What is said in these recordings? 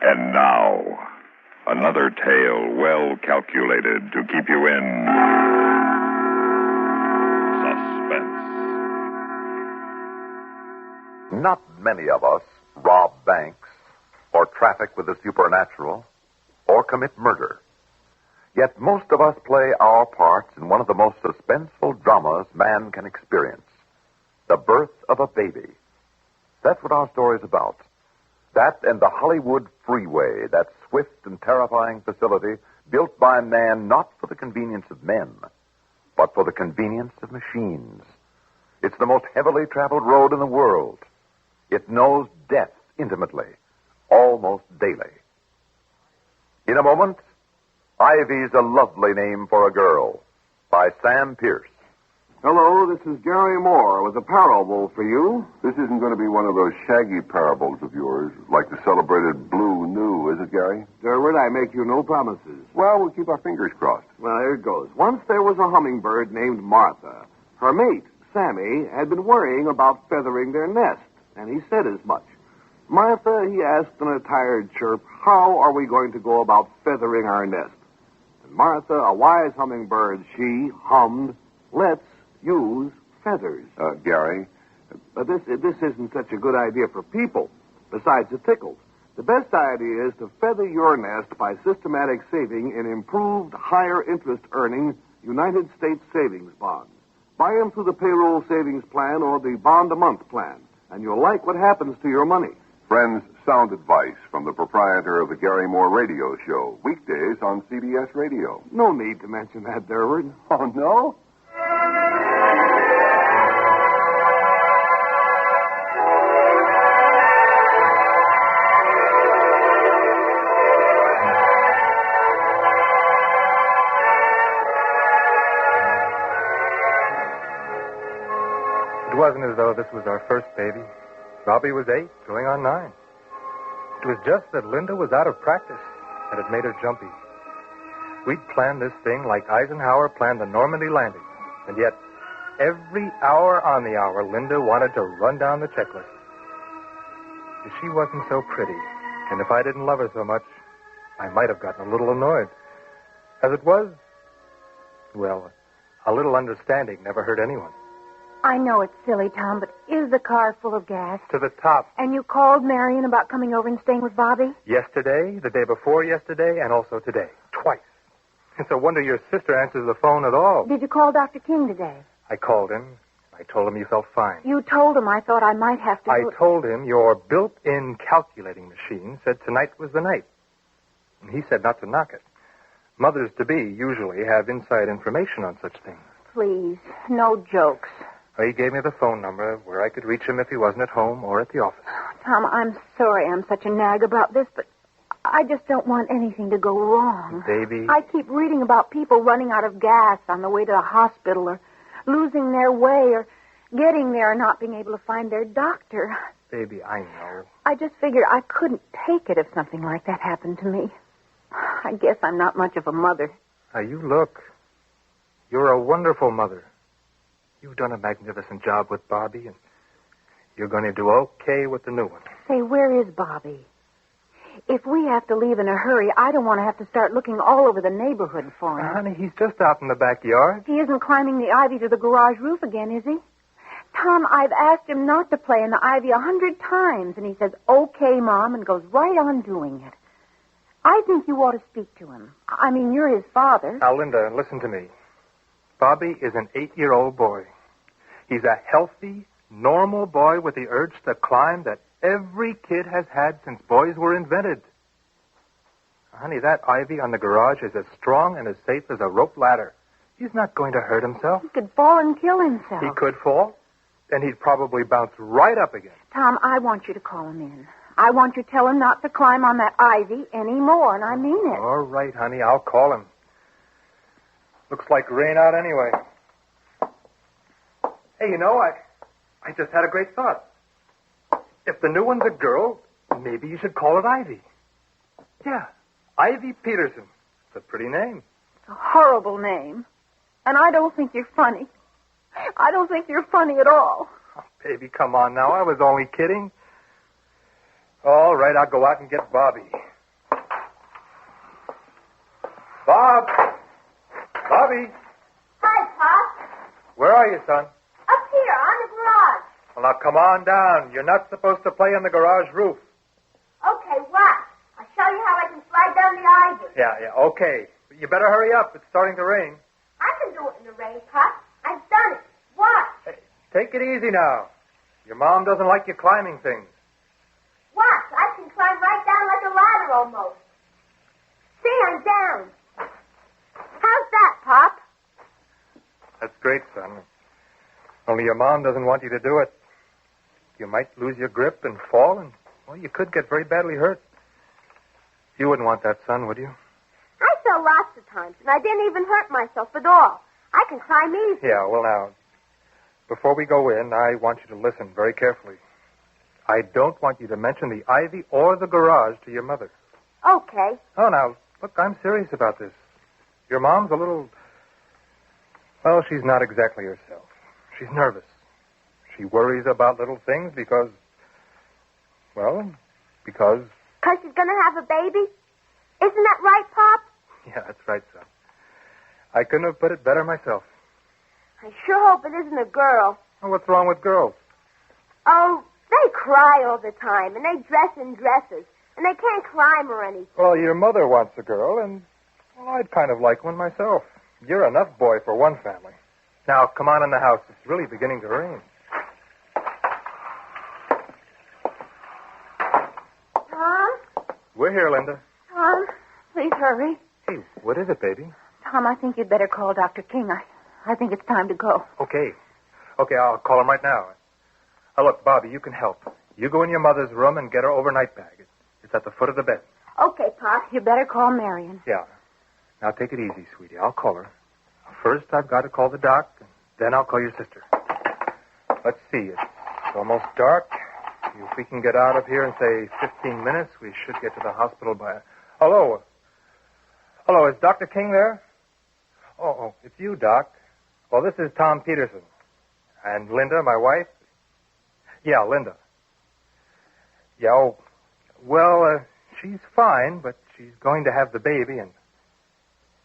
And now, another tale well calculated to keep you in suspense. Not many of us rob banks, or traffic with the supernatural, or commit murder. Yet most of us play our parts in one of the most suspenseful dramas man can experience, the birth of a baby. That's what our story's about. That and the Hollywood Freeway, that swift and terrifying facility built by man not for the convenience of men, but for the convenience of machines. It's the most heavily traveled road in the world. It knows death intimately, almost daily. In a moment, Ivy's a lovely name for a girl, by Sam Pierce. Hello, this is Gary Moore with a parable for you. This isn't going to be one of those shaggy parables of yours, like the celebrated Blue New, is it, Gary? Derwin, I make you no promises. Well, we'll keep our fingers crossed. Well, here it goes. Once there was a hummingbird named Martha. Her mate, Sammy, had been worrying about feathering their nest, and he said as much. Martha, he asked in a tired chirp, how are we going to go about feathering our nest? And Martha, a wise hummingbird, she hummed, let's use feathers. Gary? But this isn't such a good idea for people. Besides, it tickles. The best idea is to feather your nest by systematic saving in improved, higher interest earning United States savings bonds. Buy them through the payroll savings plan or the bond-a-month plan, and you'll like what happens to your money. Friends, sound advice from the proprietor of the Gary Moore radio show, weekdays on CBS Radio. No need to mention that, Derwin. Oh, no? It wasn't as though this was our first baby. Robbie was 8, going on 9. It was just that Linda was out of practice, and it made her jumpy. We'd planned this thing like Eisenhower planned the Normandy landing, and yet every hour on the hour, Linda wanted to run down the checklist. She wasn't so pretty, and if I didn't love her so much, I might have gotten a little annoyed. As it was, well, a little understanding never hurt anyone. I know it's silly, Tom, but is the car full of gas? To the top. And you called Marion about coming over and staying with Bobby? Yesterday, the day before yesterday, and also today. Twice. It's a wonder your sister answers the phone at all. Did you call Dr. King today? I called him. I told him you felt fine. You told him I thought I might have to... I told him your built-in calculating machine said tonight was the night. And he said not to knock it. Mothers-to-be usually have inside information on such things. Please, no jokes. Well, he gave me the phone number where I could reach him if he wasn't at home or at the office. Tom, I'm sorry I'm such a nag about this, but I just don't want anything to go wrong. Baby. I keep reading about people running out of gas on the way to the hospital or losing their way or getting there and not being able to find their doctor. Baby, I know. I just figured I couldn't take it if something like that happened to me. I guess I'm not much of a mother. Now, you look. You're a wonderful mother. You've done a magnificent job with Bobby, and you're going to do okay with the new one. Say, where is Bobby? If we have to leave in a hurry, I don't want to have to start looking all over the neighborhood for him. Honey, he's just out in the backyard. He isn't climbing the ivy to the garage roof again, is he? Tom, I've asked him not to play in the ivy 100 times, and he says, okay, Mom, and goes right on doing it. I think you ought to speak to him. I mean, you're his father. Now, Linda, listen to me. Bobby is an 8-year-old boy. He's a healthy, normal boy with the urge to climb that every kid has had since boys were invented. Honey, that ivy on the garage is as strong and as safe as a rope ladder. He's not going to hurt himself. He could fall and kill himself. He could fall, and he'd probably bounce right up again. Tom, I want you to call him in. I want you to tell him not to climb on that ivy anymore, and I mean it. All right, honey, I'll call him. Looks like rain out anyway. Hey, you know, I just had a great thought. If the new one's a girl, maybe you should call it Ivy. Yeah, Ivy Peterson. It's a pretty name. It's a horrible name. And I don't think you're funny. I don't think you're funny at all. Oh, baby, come on now. I was only kidding. All right, I'll go out and get Bobby. Bob! Bobby! Hi, Pop. Where are you, son? Up here, on the garage. Well, now come on down. You're not supposed to play on the garage roof. Okay, what? I'll show you how I can slide down the ivy. Yeah, okay. But you better hurry up. It's starting to rain. I can do it in the rain, Pop. I've done it. What? Hey, take it easy now. Your mom doesn't like you climbing things. What? I can climb right down like a ladder almost. See, I'm down. How's that, Pop? That's great, son. Only your mom doesn't want you to do it. You might lose your grip and fall, and, well, you could get very badly hurt. You wouldn't want that, son, would you? I fell lots of times, and I didn't even hurt myself at all. I can climb easy. Yeah, well, now, before we go in, I want you to listen very carefully. I don't want you to mention the ivy or the garage to your mother. Okay. Oh, now, look, I'm serious about this. Your mom's a little... Well, she's not exactly herself. She's nervous. She worries about little things because... Because she's going to have a baby? Isn't that right, Pop? Yeah, that's right, son. I couldn't have put it better myself. I sure hope it isn't a girl. Well, what's wrong with girls? Oh, they cry all the time, and they dress in dresses, and they can't climb or anything. Well, your mother wants a girl, and well, I'd kind of like one myself. You're enough boy for one family. Now, come on in the house. It's really beginning to rain. Tom? We're here, Linda. Tom, please hurry. Hey, what is it, baby? Tom, I think you'd better call Dr. King. I think it's time to go. Okay, I'll call him right now. Now, look, Bobby, you can help. You go in your mother's room and get her overnight bag. It's at the foot of the bed. Okay, Pop. You better call Marion. Yeah. Now, take it easy, sweetie. I'll call her. First, I've got to call the doc, and then I'll call your sister. Let's see. It's almost dark. If we can get out of here in, say, 15 minutes, we should get to the hospital by... Hello, is Dr. King there? Oh, it's you, Doc. Well, this is Tom Peterson. And Linda, my wife? Yeah, Linda. Yeah, she's fine, but she's going to have the baby, and...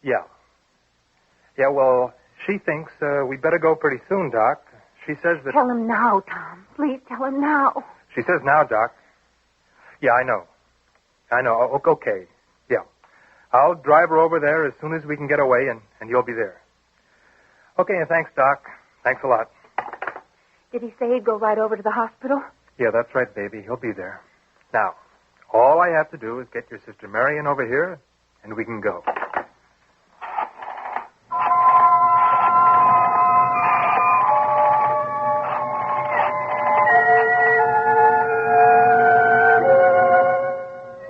Yeah. Yeah, well, she thinks we'd better go pretty soon, Doc. She says that... Tell him now, Tom. Please tell him now. She says now, Doc. Yeah, I know. Okay. Yeah. I'll drive her over there as soon as we can get away, and you'll be there. Okay, and thanks, Doc. Thanks a lot. Did he say he'd go right over to the hospital? Yeah, that's right, baby. He'll be there. Now, all I have to do is get your sister Marion over here, and we can go.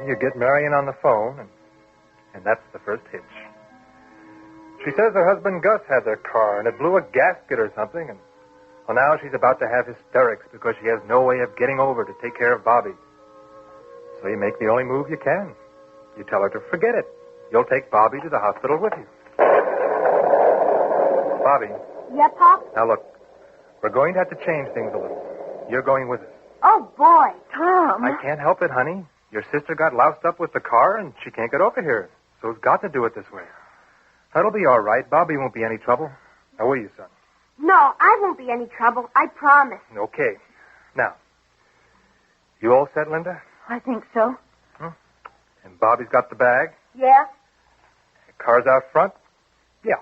You get Marion on the phone, and that's the first hitch. She says her husband Gus had their car, and it blew a gasket or something, and well, now she's about to have hysterics because she has no way of getting over to take care of Bobby. So you make the only move you can. You tell her to forget it. You'll take Bobby to the hospital with you. Bobby. Yeah, Pop? Now, look, we're going to have to change things a little. You're going with us. Oh, boy. Tom. I can't help it, honey. Your sister got loused up with the car, and she can't get over here. So it's got to do it this way. That'll be all right. Bobby won't be any trouble. Now, will you, son? No, I won't be any trouble. I promise. Okay. Now, you all set, Linda? I think so. And Bobby's got the bag? Yeah? The car's out front? Yeah.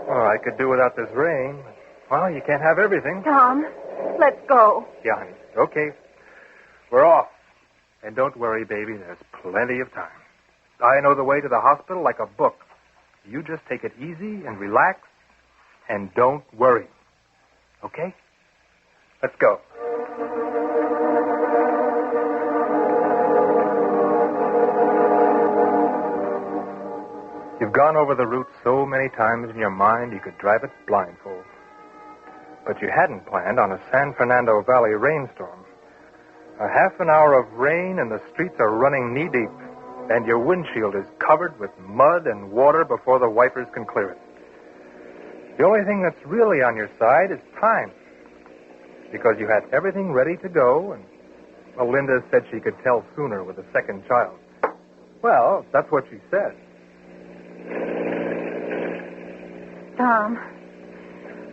Well, I could do without this rain. Well, you can't have everything. Tom, let's go. Yeah, honey. Okay. We're off. And don't worry, baby. There's plenty of time. I know the way to the hospital like a book. You just take it easy and relax and don't worry. Okay? Let's go. You've gone over the route so many times in your mind you could drive it blindfold. But you hadn't planned on a San Fernando Valley rainstorm. A half an hour of rain and the streets are running knee-deep, and your windshield is covered with mud and water before the wipers can clear it. The only thing that's really on your side is time, because you had everything ready to go, and well, Linda said she could tell sooner with a second child. Well, that's what she said. Tom,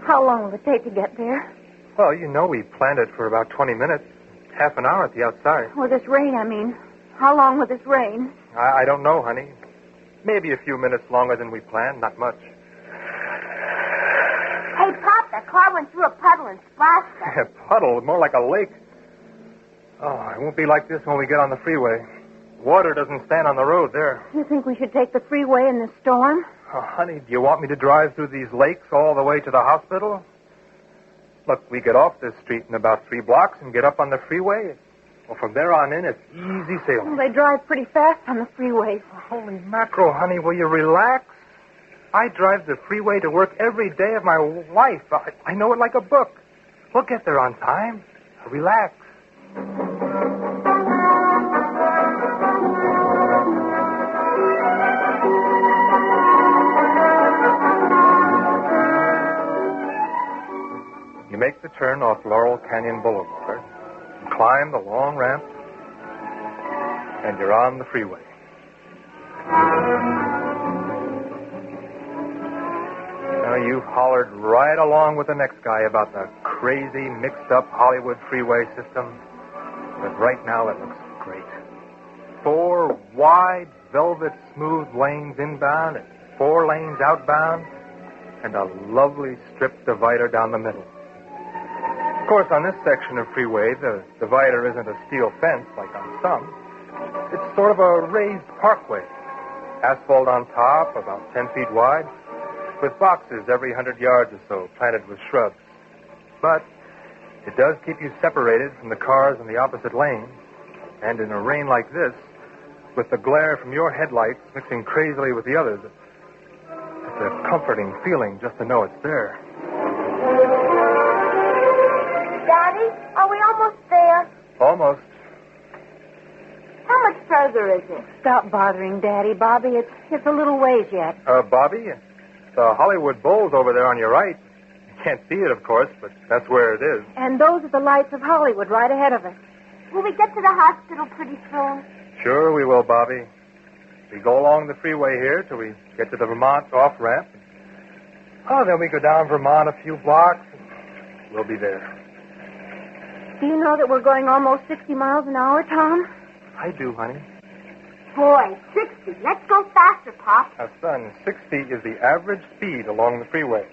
how long will it take to get there? Well, you know we planned it for about 20 minutes. Half an hour at the outside. Well, this rain, I mean. How long will this rain? I don't know, honey. Maybe a few minutes longer than we planned. Not much. Hey, Pop, that car went through a puddle and splashed us. A puddle, more like a lake. Oh, it won't be like this when we get on the freeway. Water doesn't stand on the road there. You think we should take the freeway in this storm? Oh, honey, do you want me to drive through these lakes all the way to the hospital? Look, we get off this street in about 3 blocks and get up on the freeway. Well, from there on in, it's easy sailing. Well, they drive pretty fast on the freeway. Holy mackerel, honey, will you relax? I drive the freeway to work every day of my life. I know it like a book. We'll get there on time. Relax. You make the turn off Laurel Canyon Boulevard, and climb the long ramp, and you're on the freeway. Now, you've hollered right along with the next guy about the crazy, mixed-up Hollywood freeway system, but right now it looks great. 4 wide, velvet-smooth lanes inbound and 4 lanes outbound, and a lovely strip divider down the middle. Of course, on this section of freeway, the divider isn't a steel fence like on some. It's sort of a raised parkway. Asphalt on top, about 10 feet wide, with boxes every 100 yards or so planted with shrubs. But it does keep you separated from the cars in the opposite lane. And in a rain like this, with the glare from your headlights mixing crazily with the others, it's a comforting feeling just to know it's there. Daddy, are we almost there? Almost. How much further is it? Stop bothering Daddy, Bobby. It's a little ways yet. Bobby, the Hollywood Bowl's over there on your right. You can't see it, of course, but that's where it is. And those are the lights of Hollywood right ahead of us. Will we get to the hospital pretty soon? Sure we will, Bobby. We go along the freeway here till we get to the Vermont off-ramp. Oh, then we go down Vermont a few blocks, and we'll be there. Do you know that we're going almost 60 miles an hour, Tom? I do, honey. Boy, 60. Let's go faster, Pop. Now, son, 60 is the average speed along the freeway.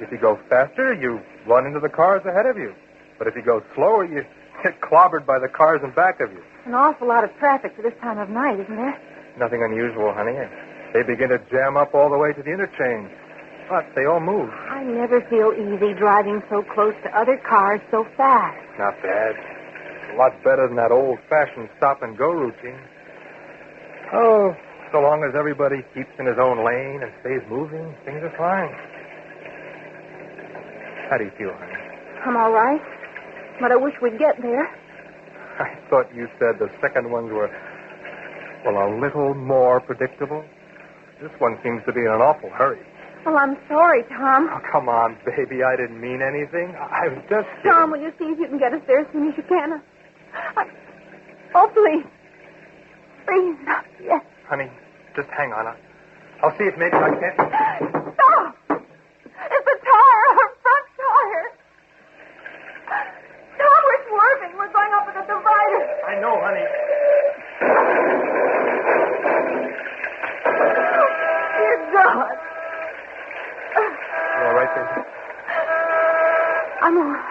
If you go faster, you run into the cars ahead of you. But if you go slower, you get clobbered by the cars in back of you. An awful lot of traffic for this time of night, isn't there? Nothing unusual, honey. They begin to jam up all the way to the interchange. But they all move. I never feel easy driving so close to other cars so fast. Not bad. It's a lot better than that old-fashioned stop-and-go routine. Oh, so long as everybody keeps in his own lane and stays moving, things are fine. How do you feel, honey? I'm all right, but I wish we'd get there. I thought you said the second ones were, well, a little more predictable. This one seems to be in an awful hurry. Well, I'm sorry, Tom. Oh, come on, baby. I didn't mean anything. I was just kidding. Tom, will you see if you can get us there as soon as you can? Oh, please. Please, not yet. Honey, just hang on. I'll see if maybe I can. Stop! It's a tire, our front tire. Tom, we're swerving. We're going up at the divider. I know, honey. Dear God. You all right, baby? I'm all right.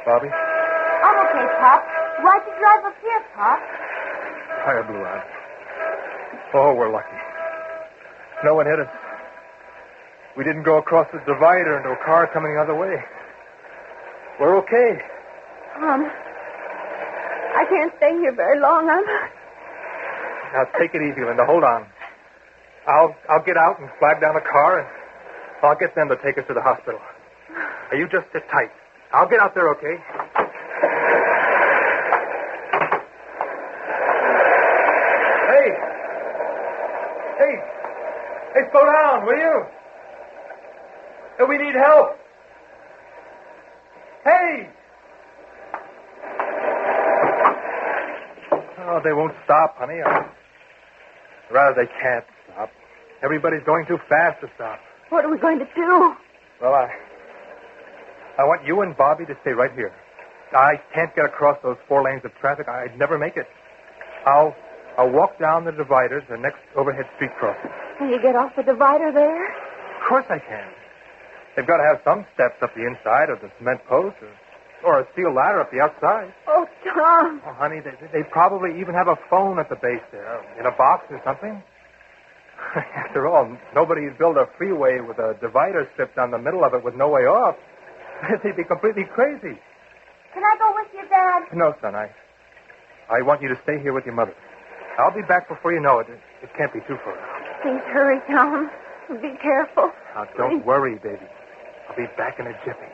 Bobby? I'm okay, Pop. Why'd you drive up here, Pop? Tire blew out. Oh, we're lucky. No one hit us. We didn't go across the divider into a car coming the other way. We're okay. Tom, I can't stay here very long. Now, take it easy, Linda. Hold on. I'll get out and flag down a car, and I'll get them to take us to the hospital. Now, you just sit tight. I'll get out there, okay? Hey, slow down, will you? Hey, we need help. Hey! Oh, they won't stop, honey. Rather, they can't stop. Everybody's going too fast to stop. What are we going to do? Well, I want you and Bobby to stay right here. I can't get across those 4 lanes of traffic. I'd never make it. I'll walk down the divider to the next overhead street crossing. Can you get off the divider there? Of course I can. They've got to have some steps up the inside of the cement post or a steel ladder up the outside. Oh, Tom. Oh, honey, they probably even have a phone at the base there, in a box or something. After all, nobody'd build a freeway with a divider strip down the middle of it with no way off. They'd be completely crazy. Can I go with you, Dad? No, son, I want you to stay here with your mother. I'll be back before you know it. It can't be too far. Please hurry, Tom. Be careful. Now, don't worry, baby. I'll be back in a jiffy.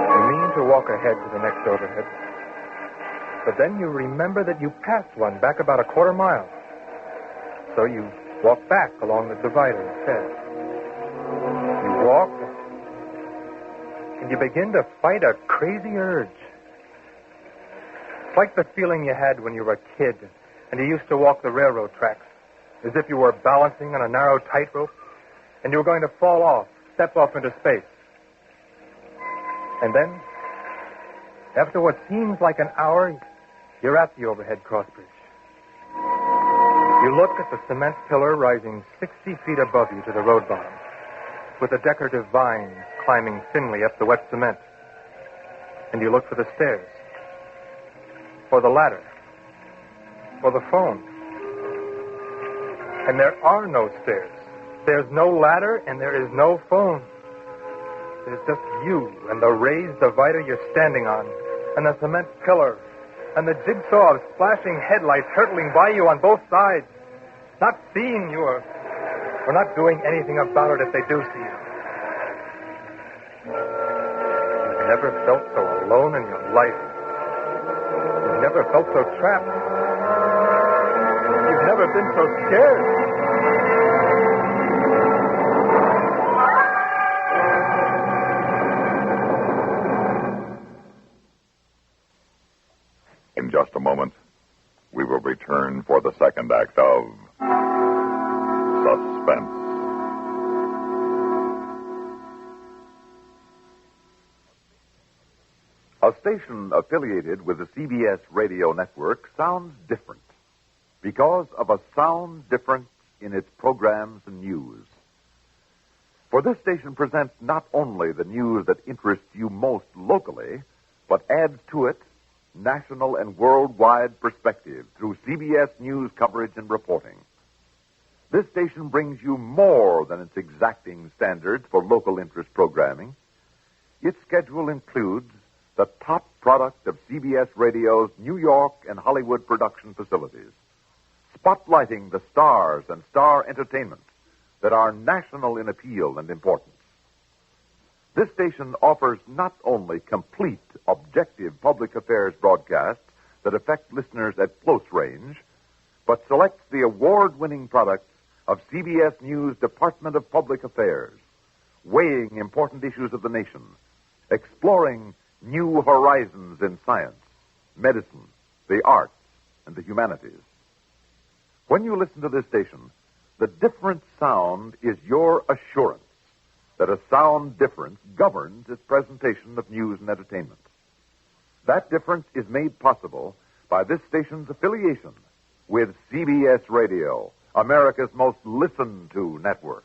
You mean to walk ahead to the next overhead, but then you remember that you passed one back about a quarter mile. So you walk back along the divider instead. You walk, and you begin to fight a crazy urge. It's like the feeling you had when you were a kid and you used to walk the railroad tracks, as if you were balancing on a narrow tightrope and you were going to fall off, step off into space. And then, after what seems like an hour, you're at the overhead cross bridge. You look at the cement pillar rising 60 feet above you to the road bottom, with the decorative vines climbing thinly up the wet cement. And you look for the stairs, for the ladder, for the phone. And there are no stairs. There's no ladder, and there is no phone. There's just you and the raised divider you're standing on, and the cement pillar, and the jigsaw of splashing headlights hurtling by you on both sides, not seeing you or not doing anything about it if they do see you. You've never felt so alone in your life. You've never felt so trapped. You've never been so scared. In just a moment, we will return for the second act of Suspense. A station affiliated with the CBS Radio network sounds different because of a sound difference in its programs and news. For this station presents not only the news that interests you most locally, but adds to it national and worldwide perspective through CBS News coverage and reporting. This station brings you more than its exacting standards for local interest programming. Its schedule includes the top product of CBS Radio's New York and Hollywood production facilities, spotlighting the stars and star entertainment that are national in appeal and importance. This station offers not only complete, objective public affairs broadcasts that affect listeners at close range, but selects the award-winning products of CBS News Department of Public Affairs, weighing important issues of the nation, exploring new horizons in science, medicine, the arts, and the humanities. When you listen to this station, the different sound is your assurance that a sound difference governs its presentation of news and entertainment. That difference is made possible by this station's affiliation with CBS Radio, America's most listened to network.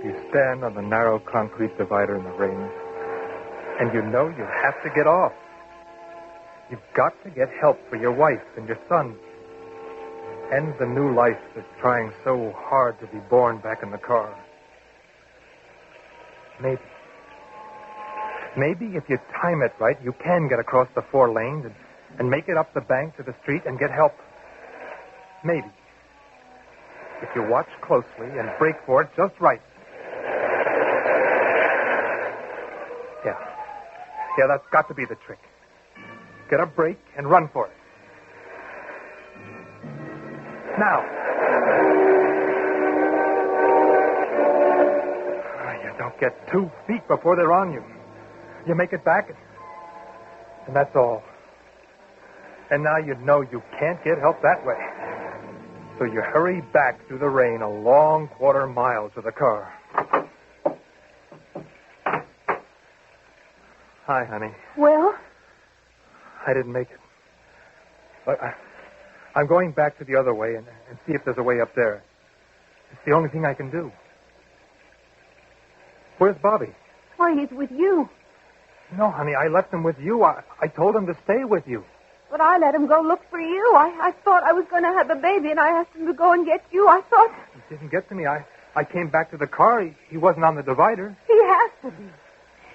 You stand on the narrow concrete divider in the rain, and you know you have to get off. You've got to get help for your wife and your son. End the new life that's trying so hard to be born back in the car. Maybe if you time it right, you can get across the 4 lanes and make it up the bank to the street and get help. Maybe. If you watch closely and brake for it just right. Yeah, that's got to be the trick. Get a brake and run for it. Now. You don't get 2 feet before they're on you. You make it back, and that's all. And now you know you can't get help that way. So you hurry back through the rain a long 1/4 mile to the car. Hi, honey. Well? I didn't make it. But I'm going back to the other way and see if there's a way up there. It's the only thing I can do. Where's Bobby? Why, he's with you. No, honey, I left him with you. I told him to stay with you. But I let him go look for you. I thought I was going to have a baby, and I asked him to go and get you. I thought... He didn't get to me. I came back to the car. He wasn't on the divider. He has to be.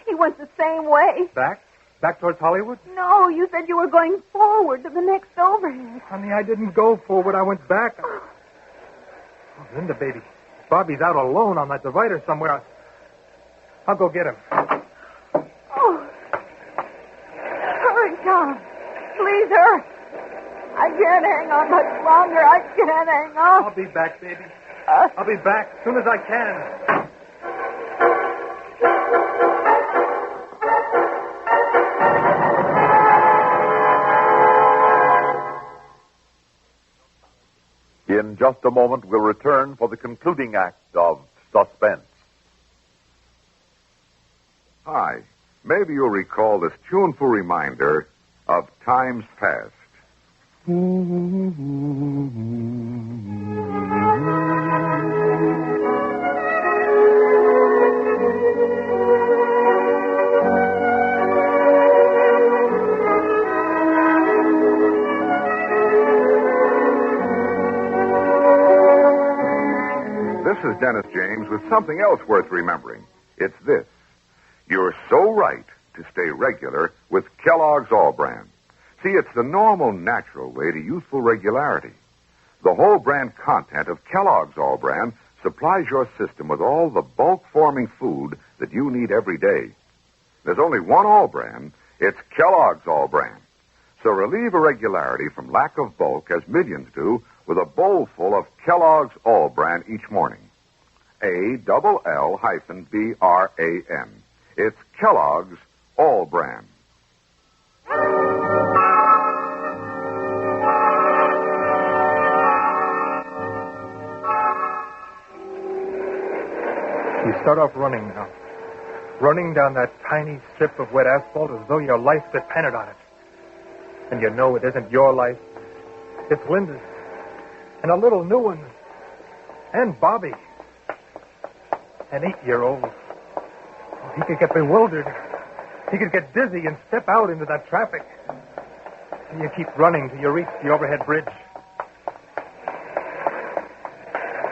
He went the same way. Back? Back towards Hollywood? No, you said you were going forward to the next overhead. Honey, I didn't go forward. I went back. Oh, Linda, baby. Bobby's out alone on that divider somewhere. I'll go get him. Oh. Hurry, Tom. Please hurry. I can't hang on much longer. I can't hang on. I'll be back, baby. I'll be back as soon as I can. In just a moment, we'll return for the concluding act of Suspense. Hi. Maybe you'll recall this tuneful reminder of times past. This is Dennis James with something else worth remembering. It's this. You're so right to stay regular with Kellogg's All Brand. See, it's the normal, natural way to youthful regularity. The whole brand content of Kellogg's All Brand supplies your system with all the bulk-forming food that you need every day. There's only one All Brand. It's Kellogg's All Brand. So relieve irregularity from lack of bulk, as millions do, with a bowl full of Kellogg's All Brand each morning. ALL-BRAN. It's Kellogg's All Brand. You start off running now. Running down that tiny strip of wet asphalt as though your life depended on it. And you know it isn't your life. It's Linda's. And a little new one. And Bobby. An 8-year-old. He could get bewildered. He could get dizzy and step out into that traffic. And you keep running till you reach the overhead bridge.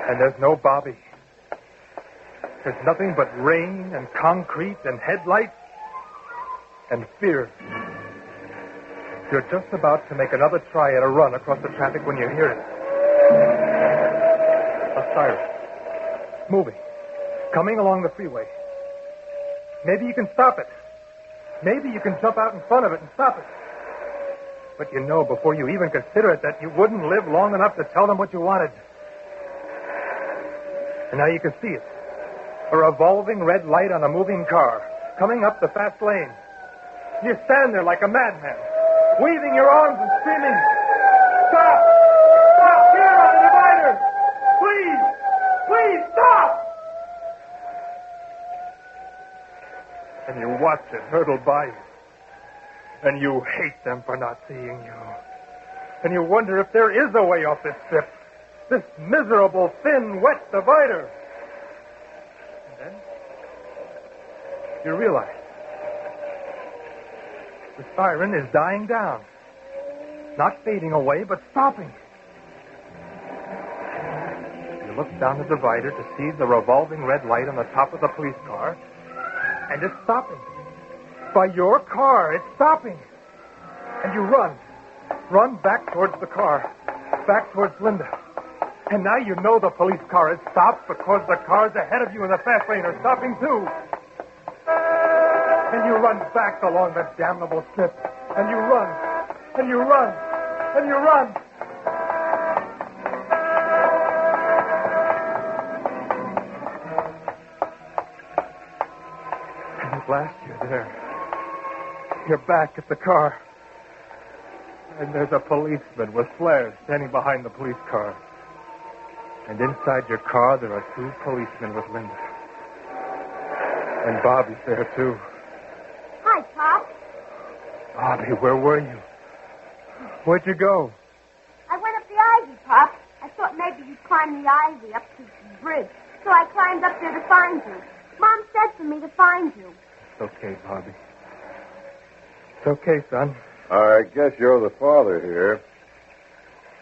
And there's no Bobby. There's nothing but rain and concrete and headlights and fear. You're just about to make another try at a run across the traffic when you hear it. A siren. Moving. Coming along the freeway. Maybe you can stop it. Maybe you can jump out in front of it and stop it. But you know before you even consider it that you wouldn't live long enough to tell them what you wanted. And now you can see it. A revolving red light on a moving car, coming up the fast lane. You stand there like a madman, waving your arms and screaming, "Stop! Stop here on the divider! Please! Please stop!" And you watch it hurtle by you. And you hate them for not seeing you. And you wonder if there is a way off this strip. This miserable, thin, wet divider. And then you realize the siren is dying down. Not fading away, but stopping. You look down the divider to see the revolving red light on the top of the police car. And it's stopping. By your car, it's stopping. And you run. Run back towards the car. Back towards Linda. And now you know the police car has stopped because the cars ahead of you in the fast lane are stopping too. And you run back along the damnable strip. And you run. And you run. And you run. And at last you're there. You're back at the car. And there's a policeman with flares standing behind the police car. And inside your car, there are 2 policemen with Linda. And Bobby's there, too. Hi, Pop. Bobby, where were you? Where'd you go? I went up the ivy, Pop. I thought maybe you'd climb the ivy up to the bridge. So I climbed up there to find you. Mom said for me to find you. It's okay, Bobby. It's okay, son. I guess you're the father here.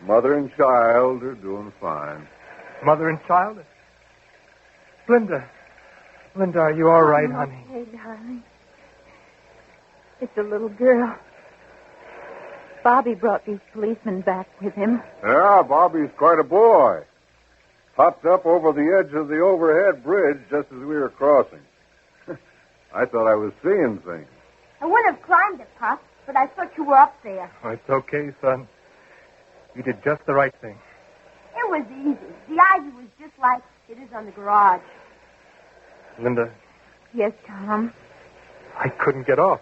Mother and child are doing fine. Mother and child? Linda. Linda, are you all right, honey? Okay, darling. It's a little girl. Bobby brought these policemen back with him. Yeah, Bobby's quite a boy. Popped up over the edge of the overhead bridge just as we were crossing. I thought I was seeing things. I wouldn't have climbed it, Pop, but I thought you were up there. Oh, it's okay, son. You did just the right thing. It was easy. The ivy was just like it is on the garage. Linda. Yes, Tom. I couldn't get off.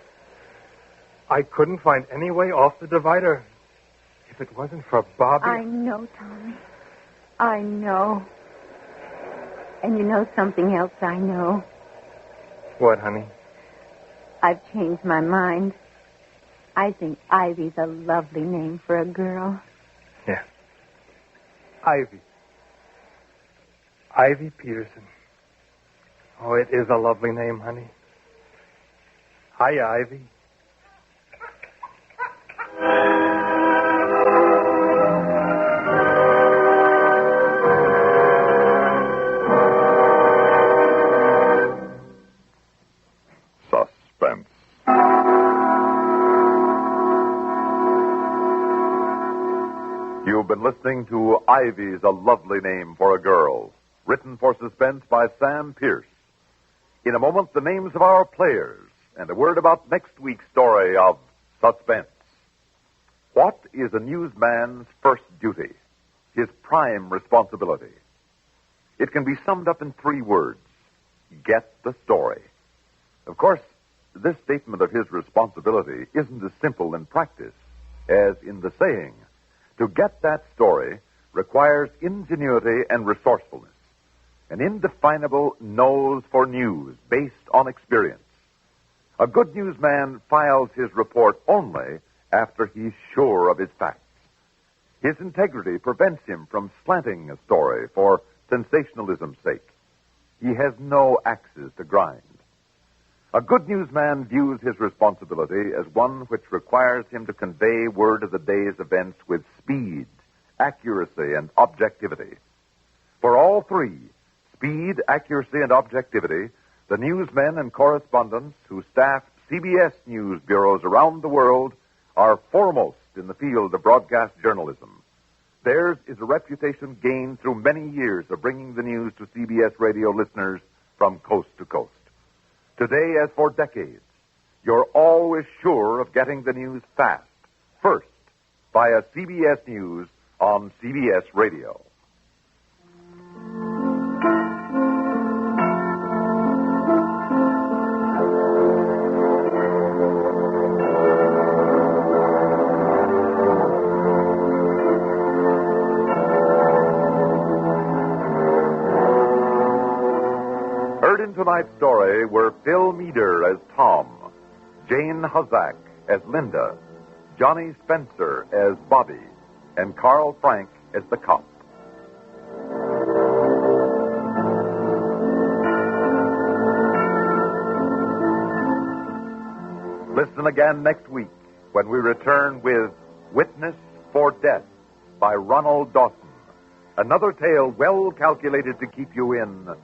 I couldn't find any way off the divider. If it wasn't for Bobby... I know, Tommy. I know. And you know something else I know? What, honey? I've changed my mind. I think Ivy's a lovely name for a girl. Yeah. Ivy. Ivy Peterson. Oh, it is a lovely name, honey. Hiya, Ivy. Suspense. You've been listening to Ivy's A Lovely Name for a Girl, written for Suspense by Sam Pierce. In a moment, the names of our players and a word about next week's story of Suspense. What is a newsman's first duty? His prime responsibility? It can be summed up in 3 words. Get the story. Of course, this statement of his responsibility isn't as simple in practice as in the saying. To get that story requires ingenuity and resourcefulness. An indefinable nose for news based on experience. A good newsman files his report only after he's sure of his facts. His integrity prevents him from slanting a story for sensationalism's sake. He has no axes to grind. A good newsman views his responsibility as one which requires him to convey word of the day's events with speed, accuracy, and objectivity. For all 3, speed, accuracy, and objectivity, the newsmen and correspondents who staff CBS news bureaus around the world are foremost in the field of broadcast journalism. Theirs is a reputation gained through many years of bringing the news to CBS radio listeners from coast to coast. Today, as for decades, you're always sure of getting the news fast, first, via CBS News on CBS Radio. Tonight's story were Phil Meader as Tom, Jane Huzzack as Linda, Johnny Spencer as Bobby, and Carl Frank as the cop. Listen again next week when we return with Witness for Death by Ronald Dawson. Another tale well calculated to keep you in